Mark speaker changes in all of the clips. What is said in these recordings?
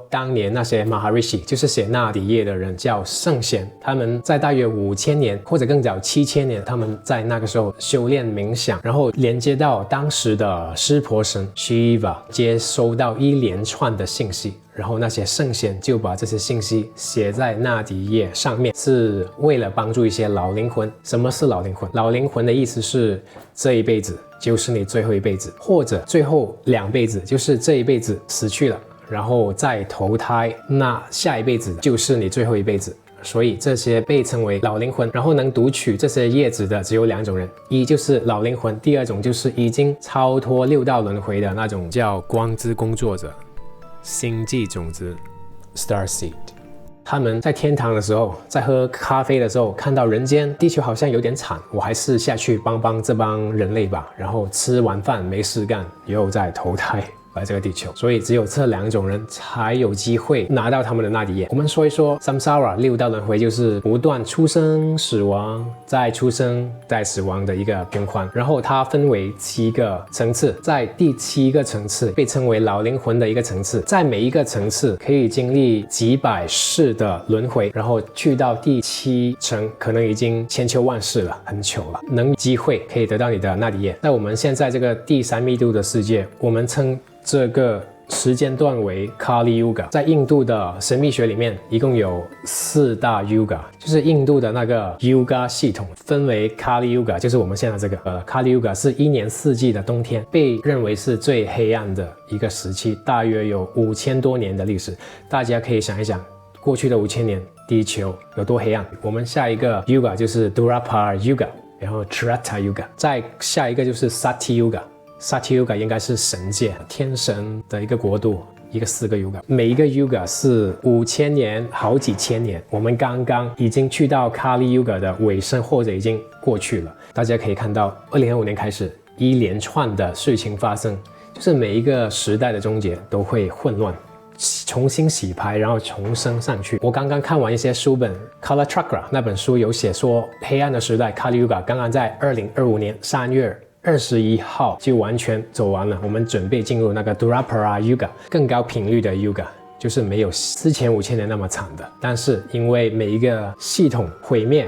Speaker 1: 当年那些 Maharishi 就是写纳迪叶的人叫圣贤，他们在大约5000年或者更早7000年，他们在那个时候修炼冥想，然后连接到当时的湿婆神 Shiva， 接收到一连串的信息，然后那些圣贤就把这些信息写在纳迪叶上面，是为了帮助一些老灵魂。什么是老灵魂？老灵魂的意思是这一辈子就是你最后一辈子，或者最后2辈子，就是这一辈子死去了，然后再投胎，那下一辈子就是你最后一辈子。所以这些被称为老灵魂，然后能读取这些叶子的只有2种人，一就是老灵魂，第二种就是已经超脱6道轮回的那种叫光之工作者，星际种子 Star Seed。 他们在天堂的时候，在喝咖啡的时候，看到人间地球好像有点惨，我还是下去帮这帮人类吧，然后吃完饭没事干又再投胎来这个地球。所以只有这2种人才有机会拿到他们的纳迪叶。我们说一说 samsara 6道轮回，就是不断出生死亡再出生再死亡的一个循环，然后它分为7个层次，在第7个层次被称为老灵魂的一个层次，在每一个层次可以经历几百世的轮回，然后去到第7层可能已经千秋万世了，很久了，能机会可以得到你的纳迪叶。在我们现在这个第3密度的世界，我们称这个时间段为 Kali Yuga。 在印度的神秘学里面，一共有4大 Yuga， 就是印度的那个 Yuga 系统分为 Kali Yuga， 就是我们现在这个Kali Yuga 是1年4季的冬天，被认为是最黑暗的一个时期，大约有5000多年的历史。大家可以想一想，过去的5000年地球有多黑暗。我们下一个 Yuga 就是 Dwapara Yuga， 然后 Treta Yuga， 再下一个就是 Satya Yuga。Satya Yuga 应该是神界天神的一个国度，一个4个 Yuga， 每一个 Yuga 是5000年好几千年。我们刚刚已经去到 Kali Yuga 的尾声，或者已经过去了。大家可以看到2025年开始一连串的事情发生，就是每一个时代的终结都会混乱，重新洗牌，然后重生上去。我刚刚看完一些书本， Kala Chakra 那本书有写说，黑暗的时代 Kali Yuga 刚刚在2025年3月21号就完全走完了，我们准备进入那个 Dwapara Yuga， 更高频率的 Yuga， 就是没有之前5000年那么惨的。但是因为每一个系统毁灭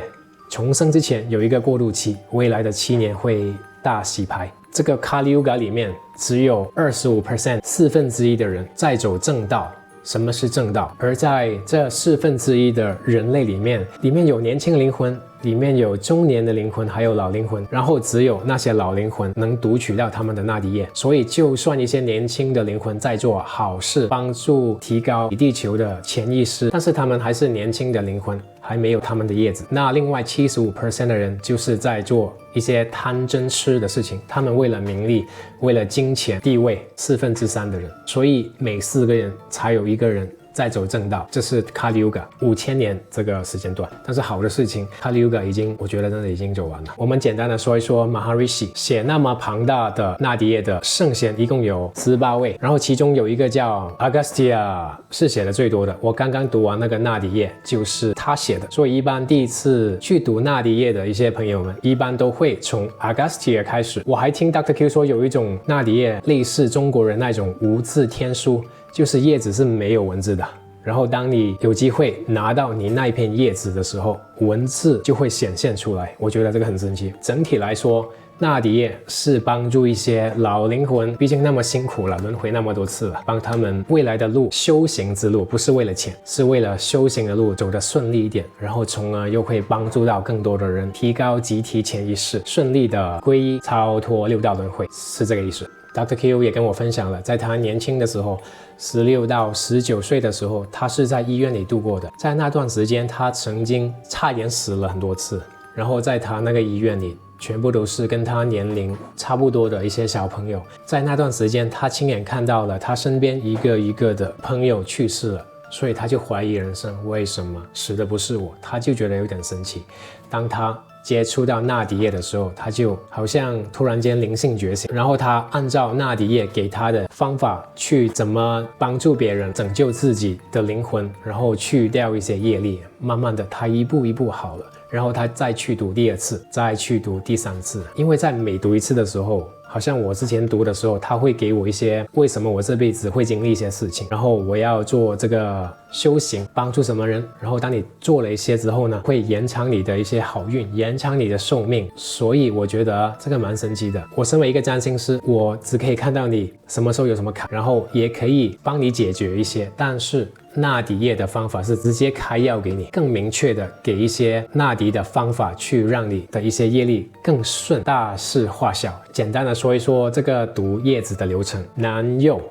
Speaker 1: 重生之前有一个过渡期，未来的7年会大洗牌。这个 Kali Yuga 里面只有 25% 1/4的人在走正道。什么是正道？而在这1/4的人类里面有年轻灵魂，里面有中年的灵魂，还有老灵魂，然后只有那些老灵魂能读取到他们的纳迪叶。所以就算一些年轻的灵魂在做好事，帮助提高地球的潜意识，但是他们还是年轻的灵魂，还没有他们的叶子。那另外75% 的人就是在做一些贪嗔痴的事情，他们为了名利，为了金钱地位，3/4的人，所以每4个人才有1个人在走正道。这是 Kali Yuga 5000年这个时间段。但是好的事情 Kali Yuga 已经，我觉得真的已经走完了。我们简单的说一说 Maharishi 写那么庞大的纳迪叶的圣贤一共有18位，然后其中有一个叫 Agastya 是写的最多的。我刚刚读完那个纳迪叶就是他写的，所以一般第一次去读纳迪叶的一些朋友们一般都会从 Agastya 开始。我还听 Dr.Q 说有一种纳迪叶类似中国人那种无字天书，就是叶子是没有文字的，然后当你有机会拿到你那一片叶子的时候，文字就会显现出来。我觉得这个很神奇。整体来说，纳迪叶是帮助一些老灵魂，毕竟那么辛苦了，轮回那么多次了，帮他们未来的路，修行之路，不是为了钱，是为了修行的路走得顺利一点，然后从而又会帮助到更多的人，提高集体潜意识，顺利的皈依超脱6道轮回，是这个意思。Dr.Q 也跟我分享了，在他年轻的时候，16到19岁的时候，他是在医院里度过的。在那段时间，他曾经差点死了很多次。然后在他那个医院里，全部都是跟他年龄差不多的一些小朋友。在那段时间，他亲眼看到了他身边一个一个的朋友去世了，所以他就怀疑人生，为什么死的不是我？他就觉得有点神奇。当他接触到纳迪叶的时候，他就好像突然间灵性觉醒，然后他按照纳迪叶给他的方法去怎么帮助别人，拯救自己的灵魂，然后去掉一些业力，慢慢的他一步一步好了。然后他再去读第2次，再去读第3次，因为在每读一次的时候，好像我之前读的时候，他会给我一些为什么我这辈子会经历一些事情，然后我要做这个修行，帮助什么人，然后当你做了一些之后呢，会延长你的一些好运，延长你的寿命。所以我觉得这个蛮神奇的。我身为一个占星师，我只可以看到你什么时候有什么卡，然后也可以帮你解决一些，但是纳迪叶的方法是直接开药给你，更明确的给一些纳迪的方法，去让你的一些业力更顺，大事化小。简单的说一说这个读叶子的流程：男右，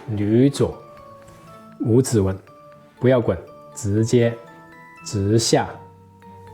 Speaker 1: 女左，无指纹，不要滚，直接直下，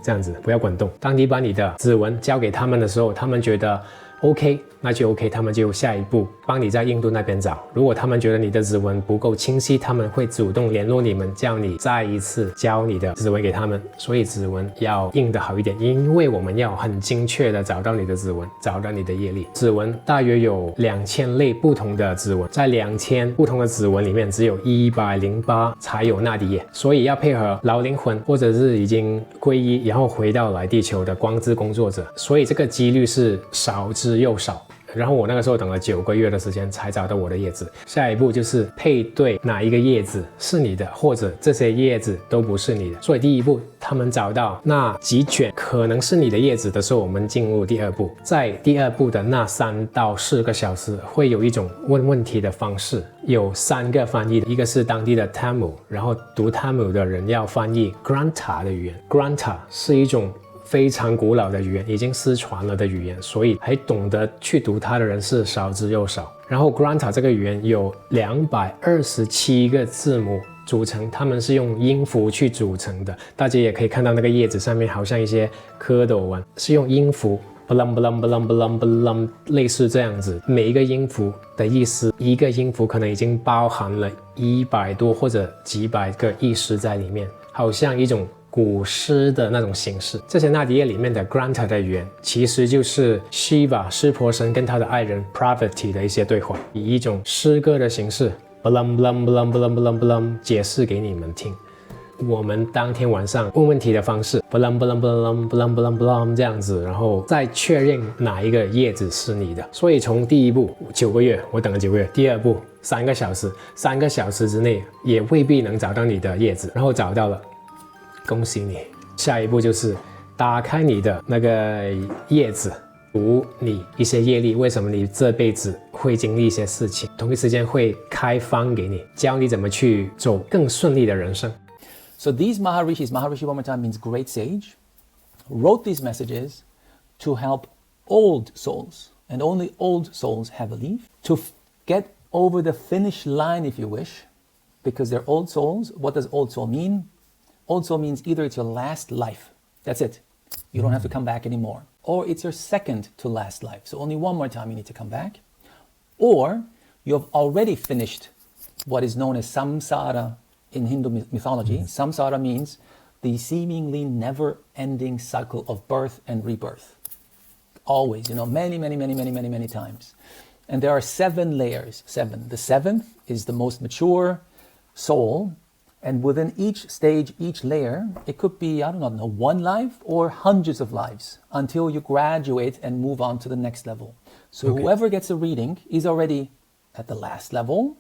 Speaker 1: 这样子不要滚动。当你把你的指纹交给他们的时候，他们觉得 OK， 那就 OK， 他们就下一步帮你在印度那边找。如果他们觉得你的指纹不够清晰，他们会主动联络你们，叫你再一次交你的指纹给他们。所以指纹要印得好一点，因为我们要很精确的找到你的指纹，找到你的业力。指纹大约有2000类不同的指纹，在2000不同的指纹里面，只有108才有纳迪叶。所以要配合老灵魂或者是已经皈依然后回到来地球的光之工作者，所以这个几率是少之又少。然后我那个时候等了9个月的时间才找到我的叶子。下一步就是配对哪一个叶子是你的，或者这些叶子都不是你的。所以第一步，他们找到那几卷可能是你的叶子的时候，我们进入第二步。在第二步的那3到4个小时，会有一种问问题的方式，有3个翻译的，一个是当地的 Tamil， 然后读 Tamil 的人要翻译 Granta 的语言。Granta 是一种非常古老的语言，已经失传了的语言，所以还懂得去读它的人是少之又少。然后 Granta 这个语言有227个字母组成，它们是用音符去组成的。大家也可以看到那个叶子上面好像一些蝌蚪纹，是用音符blam blam blam blam blam 类似这样子。每一个音符的意思，一个音符可能已经包含了100多或者几百个意思在里面，好像一种古诗的那种形式。这些纳迪叶里面的 Granta 的语言，其实就是 Shiva 湿婆神跟他的爱人 Parvati 的一些对话，以一种诗歌的形式 blam blam blam blam blam blam 解释给你们听。我们当天晚上问问题的方式 blam blam blam blam blam blam 这样子，然后再确认哪一个叶子是你的。所以从第一步9个月，我等了9个月，第二步3个小时，3个小时之内也未必能找到你的叶子，然后找到了，恭喜你。下一步就是打开你的那个叶子，读你一些业力，为什么你这辈子会经历一些事情，同一时间会开方给你，教你怎么去走更顺利的人生。
Speaker 2: So these Maharishis, Maharishi one more time means great sage, wrote these messages to help old souls, and only old souls have a leaf, to get over the finish line if you wish, because they're old souls. What does old soul mean? Old soul means either it's your last life, that's it, you don't have to come back anymore, or it's your second to last life, so only one more time you need to come back, or you have already finished what is known as samsara in Hindu mythology. Samsara means the seemingly never-ending cycle of birth and rebirth. Always, many times. And there are 7 layers, 7. The 7th is the most mature soul, and within each stage, each layer, it could be, 1 life or hundreds of lives until you graduate and move on to the next level. So whoever gets a reading is already at the last level,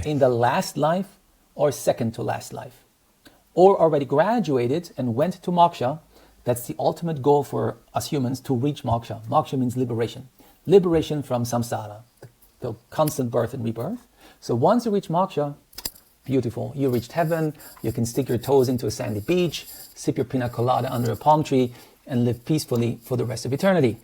Speaker 2: in the last life, or second to last life, or already graduated and went to moksha. That's the ultimate goal for us humans, to reach moksha. Moksha means liberation. Liberation from samsara, the constant birth and rebirth. So once you reach moksha, beautiful. You reached heaven, you can stick your toes into a sandy beach, sip your pina colada under a palm tree, and live peacefully for the rest of eternity.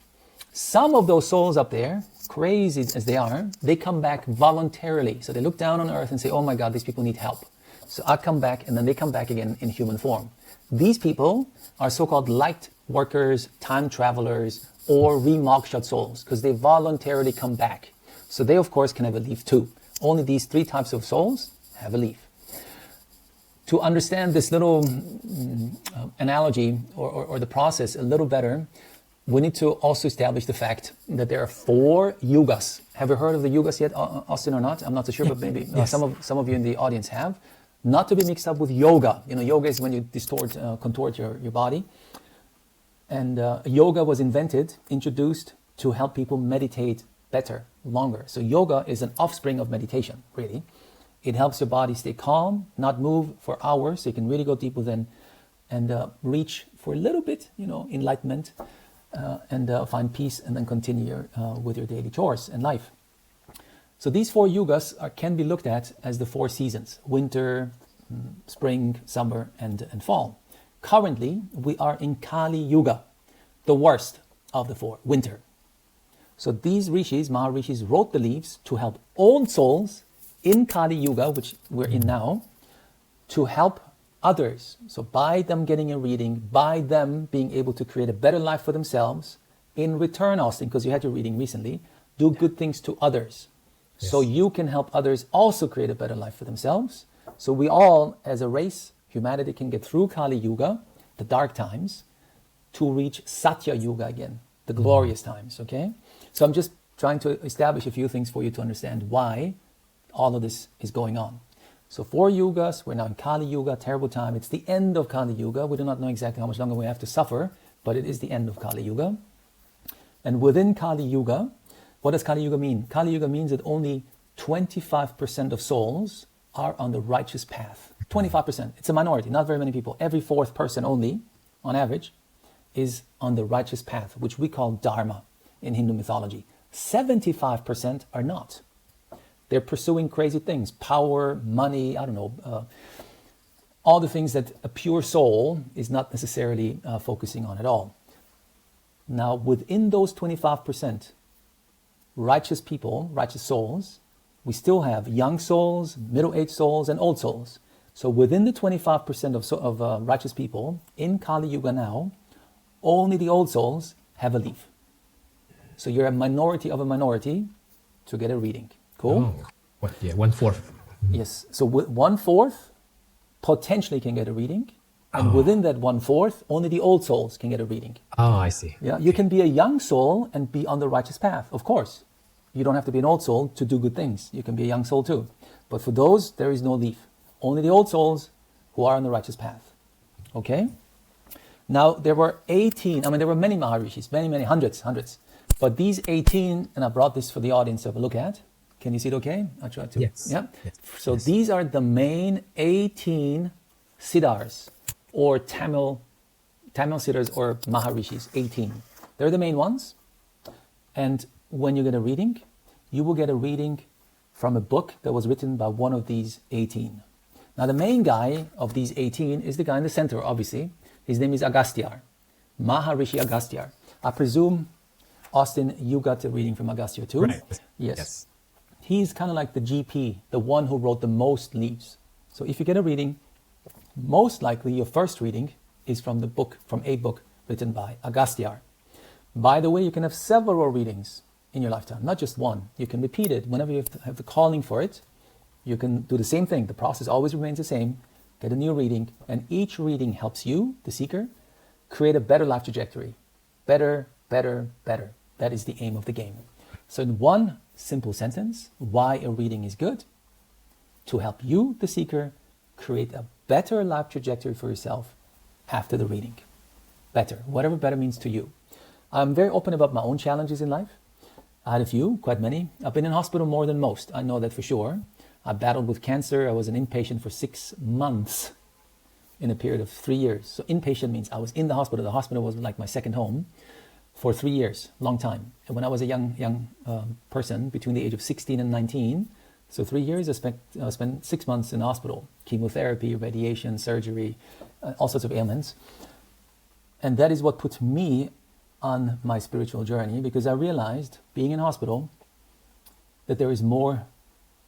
Speaker 2: Some of those souls up there, crazy as they are, they come back voluntarily. So they look down on earth and say, oh my God, these people need help. So I come back, and then they come back again in human form. These people are so-called light workers, time travelers, or re-moksha souls, because they voluntarily come back. So they, of course, can have a leaf too. Only these 3 types of souls have a leaf. To understand this little analogy or the process a little better, we need to also establish the fact that there are 4 yugas. Have you heard of the yugas yet, Austin, or not? I'm not so sure, but maybe some of you in the audience have. Not to be mixed up with yoga. Yoga is when you contort your body. And yoga was introduced to help people meditate better, longer. So yoga is an offspring of meditation, really. It helps your body stay calm, not move for hours, so you can really go deep within and reach for a little bit, enlightenment and find peace, and then continue with your daily chores and life. So these 4 yugas can be looked at as the 4 seasons: winter, spring, summer, and fall. Currently, we are in Kali Yuga, the worst of the 4, winter. So these rishis, Maharishis, wrote the leaves to help old souls in Kali Yuga, which we're in now, to help others. So by them getting a reading, by them being able to create a better life for themselves, in return, Austin, because you had your reading recently, do good things to others. Yes. So you can help others also create a better life for themselves. So we all, as a race, humanity can get through Kali Yuga, the dark times, to reach Satya Yuga again, the glorious times, okay? So I'm just trying to establish a few things for you to understand why all of this is going on. So 4 yugas, we're now in Kali Yuga, terrible time. It's the end of Kali Yuga. We do not know exactly how much longer we have to suffer, but it is the end of Kali Yuga. And within Kali Yuga, what does Kali Yuga mean? Kali Yuga means that only 25% of souls are on the righteous path. 25%. It's a minority, not very many people. Every 4th person only, on average, is on the righteous path, which we call Dharma in Hindu mythology. 75% are not. They're pursuing crazy things, power, money, all the things that a pure soul is not necessarily focusing on at all. Now, within those 25% righteous people, righteous souls, we still have young souls, middle-aged souls, and old souls. So within the 25% of righteous people in Kali Yuga now, only the old souls have a leaf. So you're a minority of a minority to get a reading. Cool?
Speaker 1: Oh, yeah, 1/4.
Speaker 2: Yes. So 1/4 potentially can get a reading. And within that 1/4, only the old souls can get a reading.
Speaker 1: Oh, I see.
Speaker 2: Yeah, you can be a young soul and be on the righteous path, of course. You don't have to be an old soul to do good things. You can be a young soul too. But for those, there is no leaf. Only the old souls who are on the righteous path. Okay? Now, there were many Maharishis, many, hundreds. But these 18, and I brought this for the audience to have a look at. Can you see it okay? I'll try to.
Speaker 1: Yes.
Speaker 2: Yeah?
Speaker 1: Yes.
Speaker 2: So these are the main 18 siddhars, or Tamil siddhars, or Maharishis, 18. They're the main ones. And when you get a reading, you will get a reading from a book that was written by one of these 18. Now, the main guy of these 18 is the guy in the center, obviously. His name is Agastya, Maharishi Agastya. I presume, Austin, you got the reading from Agastya too?
Speaker 1: Right.
Speaker 2: Yes. He's kind of like the GP, the one who wrote the most leaves. So if you get a reading, most likely your first reading is from a book written by Agastya. By the way, you can have several readings in your lifetime, not just one. You can repeat it whenever you have the calling for it. You can do the same thing. The process always remains the same. Get a new reading, and each reading helps you, the seeker, create a better life trajectory. Better, better, better. That is the aim of the game. So in one simple sentence, why a reading is good: to help you, the seeker, create a better life trajectory for yourself after the reading. Better, whatever better means to you. I'm very open about my own challenges in life. I had a few, quite many. I've been in hospital more than most. I know that for sure. I battled with cancer. I was an inpatient for 6 months in a period of 3 years. So inpatient means I was in the hospital. The hospital was like my second home for 3 years, long time. And when I was a young person, between the age of 16 and 19, so 3 years, I spent 6 months in the hospital. Chemotherapy, radiation, surgery, all sorts of ailments. And that is what put me on my spiritual journey, because I realized, being in hospital, that there is more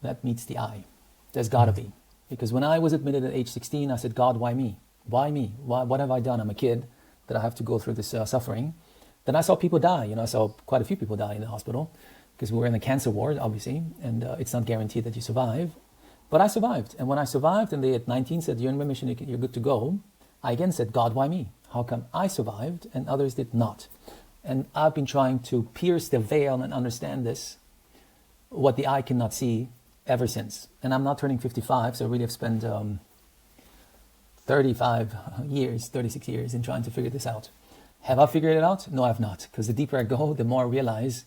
Speaker 2: that meets the eye. There's got to be. Because when I was admitted at age 16, I said, God, why me? Why me? What have I done? I'm a kid that I have to go through this suffering. Then I saw people die. I saw quite a few people die in the hospital, because we were in the cancer ward, obviously, and it's not guaranteed that you survive. But I survived. And when I survived, and they at 19 said, you're in remission, you're good to go, I again said, God, why me? How come I survived and others did not? And I've been trying to pierce the veil and understand this, what the eye cannot see, ever since. And I'm not turning 55, so I really have spent 36 years in trying to figure this out. Have I figured it out? No, I have not. Because the deeper I go, the more I realize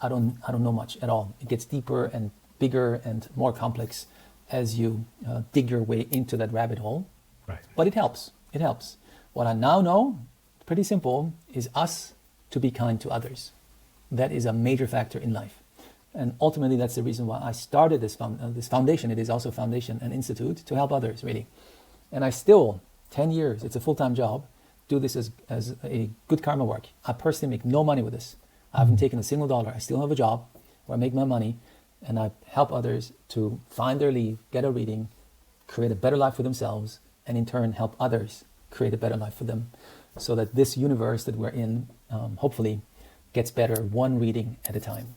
Speaker 2: I don't know much at all. It gets deeper and bigger and more complex as you dig your way into that rabbit hole.
Speaker 1: Right.
Speaker 2: But it helps. It helps. What I now know, pretty simple, is us to be kind to others. That is a major factor in life. And ultimately, that's the reason why I started this foundation. It is also a foundation, an institute, to help others, really. And I still, 10 years, it's a full-time job, do this as a good karma work. I personally make no money with this. I haven't taken a single dollar. I still have a job where I make my money, and I help others to find their leaf, get a reading, create a better life for themselves, and in turn help others create a better life for them, so that this universe that we're in, hopefully, gets better one reading at a time.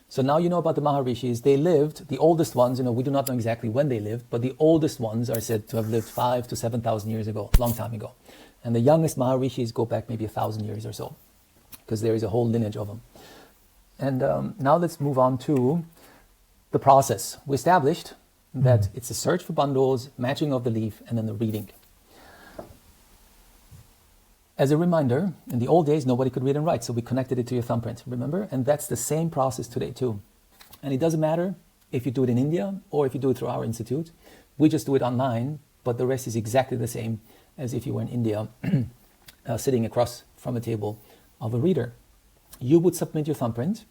Speaker 2: So now you know about the Maharishis. They lived, the oldest ones, we do not know exactly when they lived, but the oldest ones are said to have lived 5,000 to 7,000 years ago, a long time ago. And the youngest Maharishis go back maybe 1,000 years or so, because there is a whole lineage of them. And now let's move on to the process. We established that it's a search for bundles, matching of the leaf, and then the reading. As a reminder, in the old days, nobody could read and write, so we connected it to your thumbprint, remember? And that's the same process today too. And it doesn't matter if you do it in India or if you do it through our institute. We just do it online, but the rest is exactly the same as if you were in India, sitting across from a table of a reader. You would submit your thumbprint.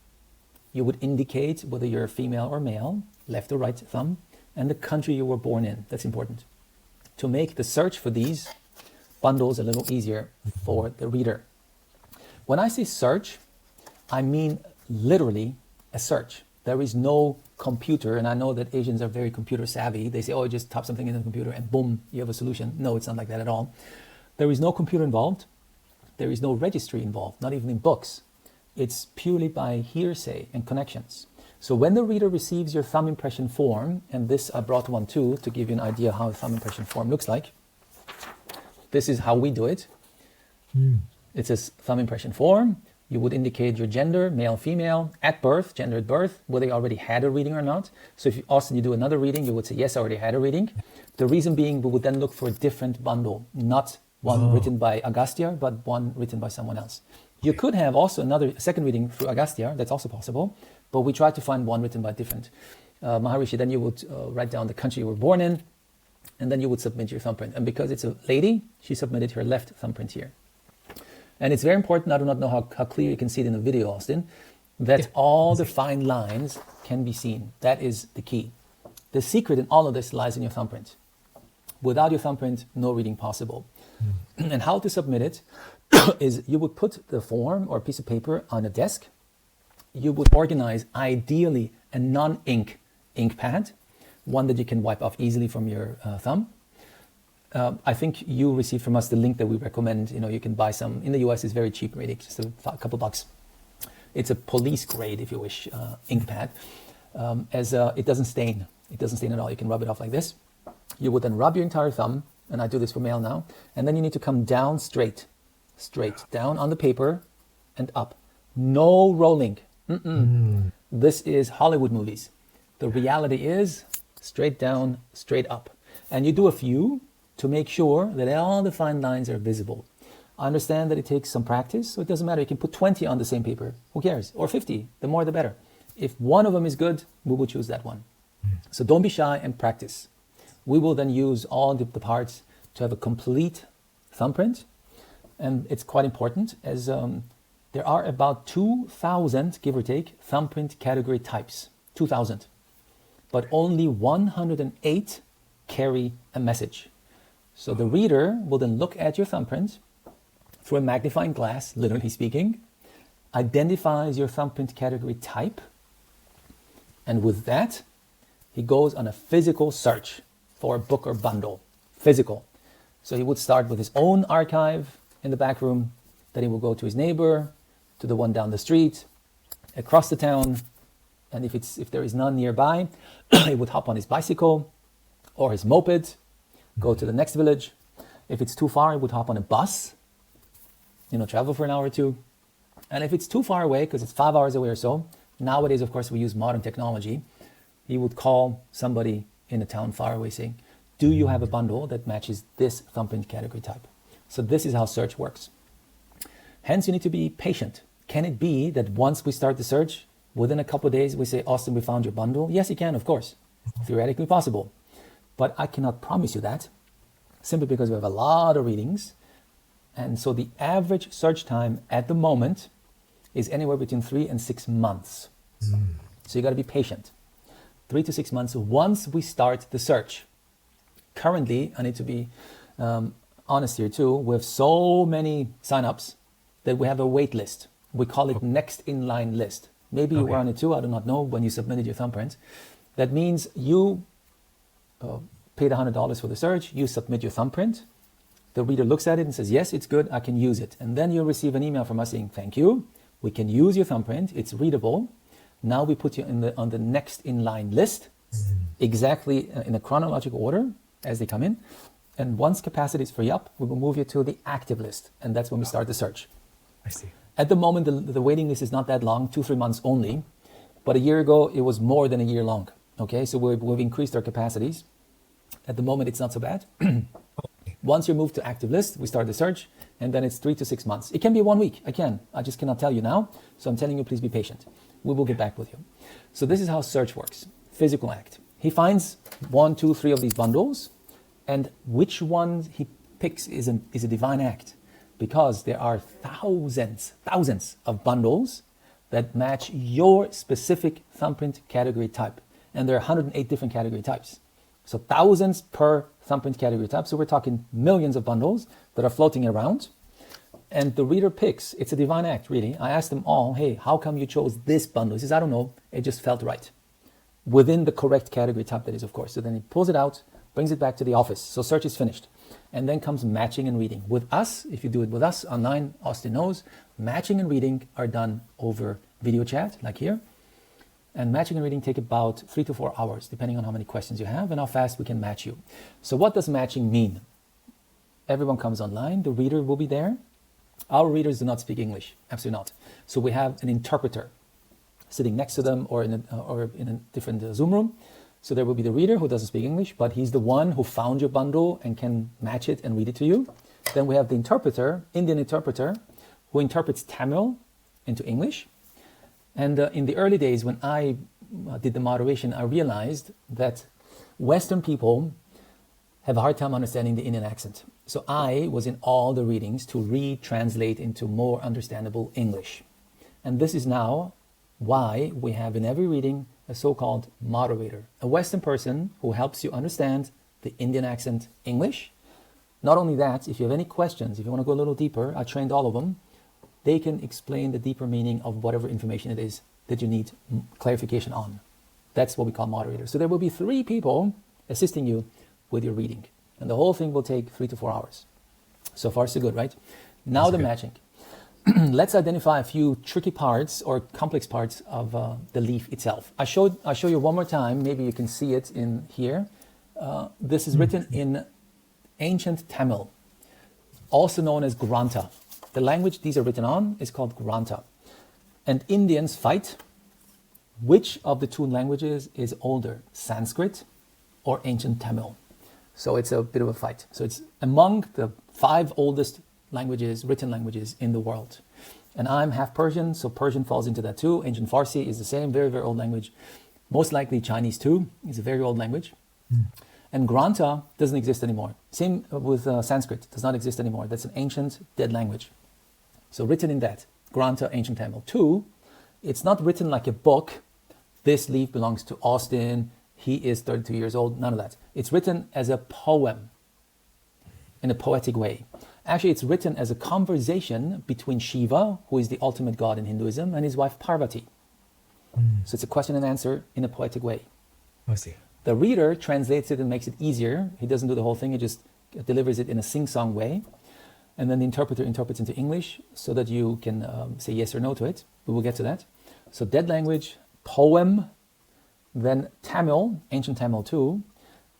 Speaker 2: You would indicate whether you're female or male, left or right thumb, and the country you were born in. That's important. To make the search for these bundles a little easier for the reader. When I say search, I mean literally a search. There is no computer, and I know that Asians are very computer savvy. They say, oh, just type something in the computer and boom, you have a solution. No, it's not like that at all. There is no computer involved. There is no registry involved, not even in books. It's purely by hearsay and connections. So when the reader receives your thumb impression form, and this I brought one too to give you an idea how a thumb impression form looks like. This is how we do it. It says thumb impression form. You would indicate your gender, male, female, at birth, gender at birth, whether you already had a reading or not. So if you do another reading, you would say, yes, I already had a reading. The reason being, we would then look for a different bundle, not one written by Agastya, but one written by someone else. You could have also a second reading through Agastya, that's also possible, but we try to find one written by different Maharishi. Then you would write down the country you were born in, and then you would submit your thumbprint. And because it's a lady, she submitted her left thumbprint here. And it's very important, I do not know how clear you can see it in the video, Austin, that all the fine lines can be seen. That is the key. The secret in all of this lies in your thumbprint. Without your thumbprint, no reading possible. And how to submit it is you would put the form or a piece of paper on a desk. You would organize, ideally, a non-ink ink pad, one that you can wipe off easily from your thumb. I think you received from us the link that we recommend. You can buy some. In the US, it's very cheap, really, just a couple bucks. It's a police grade, if you wish, ink pad. It doesn't stain. It doesn't stain at all. You can rub it off like this. You would then rub your entire thumb, and I do this for male now, and then you need to come down straight down on the paper and up. No rolling. This is Hollywood movies. The reality is straight down, straight up. And you do a few to make sure that all the fine lines are visible. I understand that it takes some practice, so it doesn't matter. You can put 20 on the same paper. Who cares? Or 50. The more the better. If one of them is good, we will choose that one. So don't be shy and practice. We will then use all the parts to have a complete thumbprint. And it's quite important, as there are about 2,000, give or take, thumbprint category types. 2,000. But only 108 carry a message. So the reader will then look at your thumbprint through a magnifying glass, literally speaking, identifies your thumbprint category type, and with that, he goes on a physical search for a book or bundle. Physical. So he would start with his own archive in the back room, then he will go to his neighbor, to the one down the street, across the town, and if there is none nearby, he would hop on his bicycle or his moped, go to the next village. If it's too far, he would hop on a bus, travel for an hour or two. And if it's too far away, because it's 5 hours away or so, nowadays, of course, we use modern technology, he would call somebody in a town far away saying, do you have a bundle that matches this thumbprint category type? So this is how search works. Hence, you need to be patient. Can it be that once we start the search, Within a couple of days, we say, Austin, we found your bundle. Yes, you can, of course. Theoretically possible. But I cannot promise you that, simply because we have a lot of readings. And so the average search time at the moment is anywhere between 3 and 6 months. So you got to be patient. 3 to 6 months once we start the search. Currently, I need to be honest here too, we have so many signups that we have a wait list. We call it next in line list. Maybe you were on it too, I do not know, when you submitted your thumbprint. That means you paid $100 for the search, you submit your thumbprint, the reader looks at it and says, yes, it's good, I can use it. And then you'll receive an email from us saying, thank you, we can use your thumbprint, it's readable. Now we put you on the next in line list, exactly in a chronological order as they come in. And once capacity is free up, we will move you to the active list. And that's when we start the search.
Speaker 1: I see.
Speaker 2: At the moment, the waiting list is not that long, 2-3 months only. But a year ago, it was more than a year long. Okay, so we've increased our capacities. At the moment, it's not so bad. Once you're moved to active list, we start the search, and then it's 3 to 6 months. It can be 1 week. I just cannot tell you now. So I'm telling you, please be patient. We will get back with you. So this is how search works. Physical act. He finds 1, 2, 3 of these bundles, and which one he picks is a divine act, because there are thousands of bundles that match your specific thumbprint category type. And there are 108 different category types. So thousands per thumbprint category type. So we're talking millions of bundles that are floating around. And the reader picks. It's a divine act, really. I asked them all, hey, how come you chose this bundle? He says, I don't know. It just felt right. Within the correct category type, that is, of course. So then he pulls it out, brings it back to the office. So search is finished. And then comes matching and reading. With us, if you do it with us online, Austin knows, matching and reading are done over video chat, like here. And matching and reading take about 3 to 4 hours, depending on how many questions you have and how fast we can match you. So what does matching mean? Everyone comes online, the reader will be there. Our readers do not speak English, absolutely not. So we have an interpreter sitting next to them or in a different Zoom room. So there will be the reader who doesn't speak English, but he's the one who found your bundle and can match it and read it to you. Then we have the interpreter, Indian interpreter, who interprets Tamil into English. And in the early days when I did the moderation, I realized that Western people have a hard time understanding the Indian accent. So I was in all the readings to retranslate into more understandable English. And this is now why we have in every reading a so-called moderator, a Western person who helps you understand the Indian accent English. Not only that, if you have any questions, if you want to go a little deeper, I trained all of them, they can explain the deeper meaning of whatever information it is that you need clarification on. That's what we call moderators. So there will be 3 people assisting you with your reading. And the whole thing will take 3 to 4 hours. So far, so good, right? Now that's the good. Matching. Let's identify a few tricky parts or complex parts of the leaf itself. I'll show you one more time. Maybe you can see it in here. This is written in ancient Tamil, also known as Grantha. The language these are written on is called Grantha. And Indians fight which of the 2 languages is older, Sanskrit or ancient Tamil. So it's a bit of a fight. So it's among the 5 oldest languages, written languages in the world. And I'm half Persian, so Persian falls into that too. Ancient Farsi is the same, very, very old language. Most likely Chinese too, is a very old language. And Grantha doesn't exist anymore. Same with Sanskrit, does not exist anymore. That's an ancient, dead language. So written in that, Grantha, ancient Tamil. 2, it's not written like a book. This leaf belongs to Austin. He is 32 years old. None of that. It's written as a poem in a poetic way. Actually, it's written as a conversation between Shiva, who is the ultimate god in Hinduism, and his wife Parvati. So it's a question and answer in a poetic way.
Speaker 1: I see.
Speaker 2: The reader translates it and makes it easier. He doesn't do the whole thing. He just delivers it in a sing-song way. And then the interpreter interprets into English so that you can say yes or no to it. We will get to that. So dead language, poem, then Tamil, ancient Tamil too.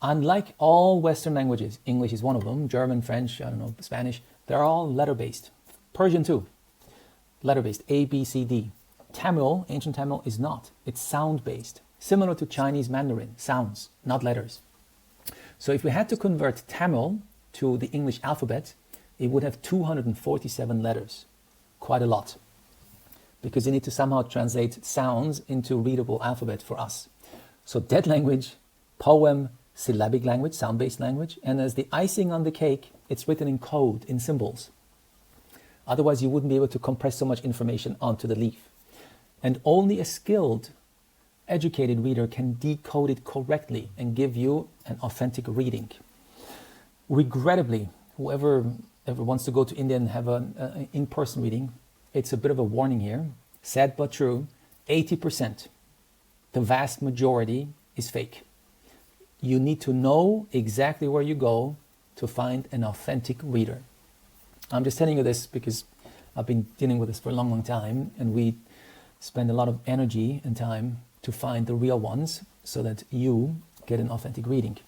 Speaker 2: Unlike all Western languages, English is one of them, German, French, Spanish, they're all letter-based. Persian too, letter-based, A, B, C, D. Tamil, ancient Tamil, is not. It's sound-based, similar to Chinese Mandarin, sounds, not letters. So if we had to convert Tamil to the English alphabet, it would have 247 letters, quite a lot. because you need to somehow translate sounds into readable alphabet for us. So dead language, poem, syllabic language, sound-based language, and as the icing on the cake, it's written in code, in symbols. Otherwise, you wouldn't be able to compress so much information onto the leaf. And only a skilled, educated reader can decode it correctly and give you an authentic reading. Regrettably, whoever ever wants to go to India and have an in-person reading, it's a bit of a warning here. Sad but true, 80%, the vast majority is fake. You need to know exactly where you go to find an authentic reader. I'm just telling you this because I've been dealing with this for a long, long time, and we spend a lot of energy and time to find the real ones so that you get an authentic reading.